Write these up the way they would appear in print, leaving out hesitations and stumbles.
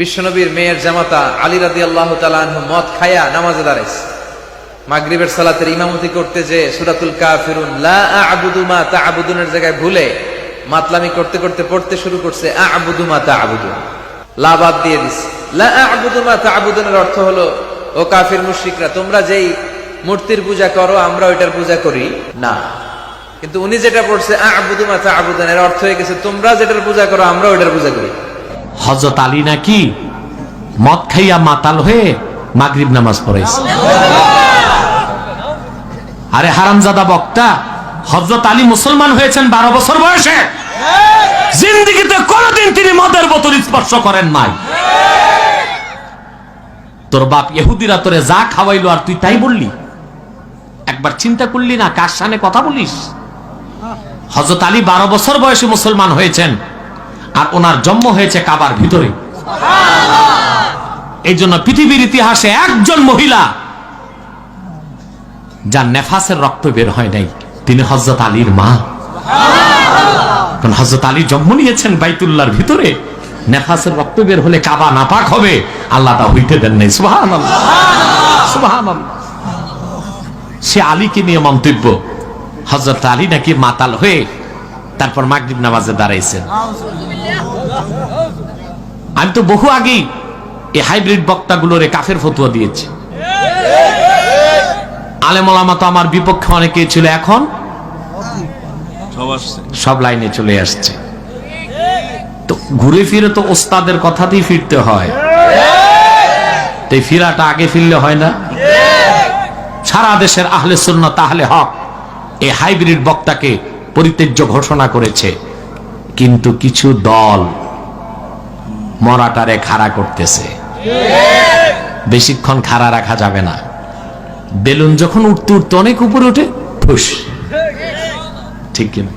বিশ্বনবীর মেয়ের জামাতা আলী রাদিয়াল্লাহু তাআলা আনহু মদ খায়া নামাজে দাঁড়াইছে। মাগরিবের সালাতের ইমামতি করতে যে সূরাতুল কাফিরুন লা আ'বুদু মা তা'বুদুনের জায়গায় ভুলে মাতলামি করতে করতে পড়তে শুরু করছে আ'বুদু মা তা'বুদুন, লা বাদ দিয়ে দিছে। লা আ'বুদু মা তা'বুদুনের অর্থ হলো, ও কাফির মুশরিকরা, তোমরা যেই মূর্তির পূজা করো আমরা ওইটার পূজা করি না। কিন্তু উনি যেটা পড়ছে আ'বুদু মা তা'বুদুন, এর অর্থ হয়ে গেছে তোমরা যেটার পূজা করো আমরা ওইটার পূজা করি। হযরত আলী নাকি মদ খাইয়া মাতাল হয়ে মাগরিব নামাজ পড়াইছে। আরে হারামজাদা বক্তা, হযরত আলী মুসলমান হয়েছেন 12 বছর বয়সে। জিন্দেগিতে কোনোদিন তিনি মদের বোতল স্পর্শ করেন নাই। তোর বাপ ইহুদিরা তোরে যা খাওয়াইলো আর তুই তাই বললি? একবার চিন্তা করলি না কার সামনে কথা বলিস? হযরত আলী 12 বছর বয়সে মুসলমান হয়েছেন, আর ওনার জন্ম হয়েছে কাবার ভিতরে। এই জন্য পৃথিবীর ইতিহাসে একজন মহিলা যার নেফাসের রক্ত বের হয় নাই তিনি হযরত আলীর মা। কারণ হযরত আলী জন্ম নিয়েছেন বাইতুল্লাহর ভিতরে, নেফাসের রক্ত বের হলে কাবা নাপাক হবে, আল্লাহ তা হইতে দেন নাই। সুবহানাল্লাহ, সুবহানাল্লাহ। সে আলীকে নিয়ে মন্তব্য, হযরত আলী নাকি মাতাল হয়ে তারপর মাগরিব নামাজে দাঁড়াইছেন। আমি তো বহু আগেই এই হাইব্রিড বক্তাগুলোরে কাফের ফতোয়া দিয়েছি। আলেম ওলামা তো আমার বিপক্ষে অনেকেই ছিল, এখন সব লাইনে চলে আসছে। তো ঘুরে ফিরে তো ওস্তাদের কথাতেই ফিরতে হয়। তো এই ফিরাটা আগে ফিরলে হয় না? সারা দেশের আহলে সুন্নাত আহলে হক এই হাইব্রিড বক্তাকে পরিত্যাজ্য ঘোষণা করেছে, কিন্তু কিছু দল মরাটারে খাড়া করতেছে। বেশিক্ষণ খাড়া রাখা যাবে না। বেলুন যখন উঠতে উঠতে অনেক উপরে ওঠে, ফুস। ঠিক কিনা?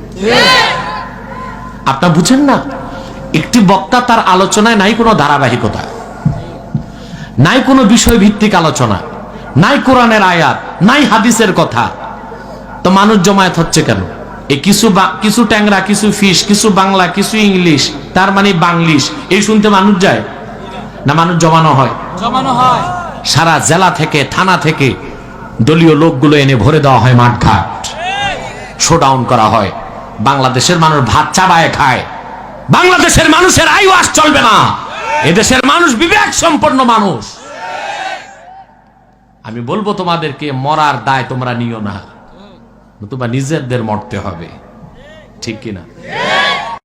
আপনারা বুঝেন না? একটি বক্তা তার আলোচনায় নাই কোনো ধারাবাহিকতা, নাই কোনো বিষয় ভিত্তিক আলোচনা, নাই কোরআনের আয়াত, নাই হাদিসের কথা। তো মানুষ জমায়েত হচ্ছে কেন? এই কিছু ট্যাংরা, কিছু ফিশ, কিছু বাংলা, কিছু ইংলিশ, তার মানে বাংলিশ, এই শুনতে মানুষ যায় না? মানুষ জমানো হয়। সারা জেলা থেকে, থানা থেকে দলীয় লোকগুলো এনে ভরে দেওয়া হয় মাঠঘাট, শোডাউন করা হয়। বাংলাদেশের মানুষ ভাত চাবায় খায়। বাংলাদেশের মানুষের আইওয়াজ চলবে না। এদেশের মানুষ বিবেক সম্পন্ন মানুষ। আমি বলবো তোমাদেরকে, মরার দায় তোমরা নিও না, তোমরা নিজেদের মরতে হবে। ঠিক কিনা?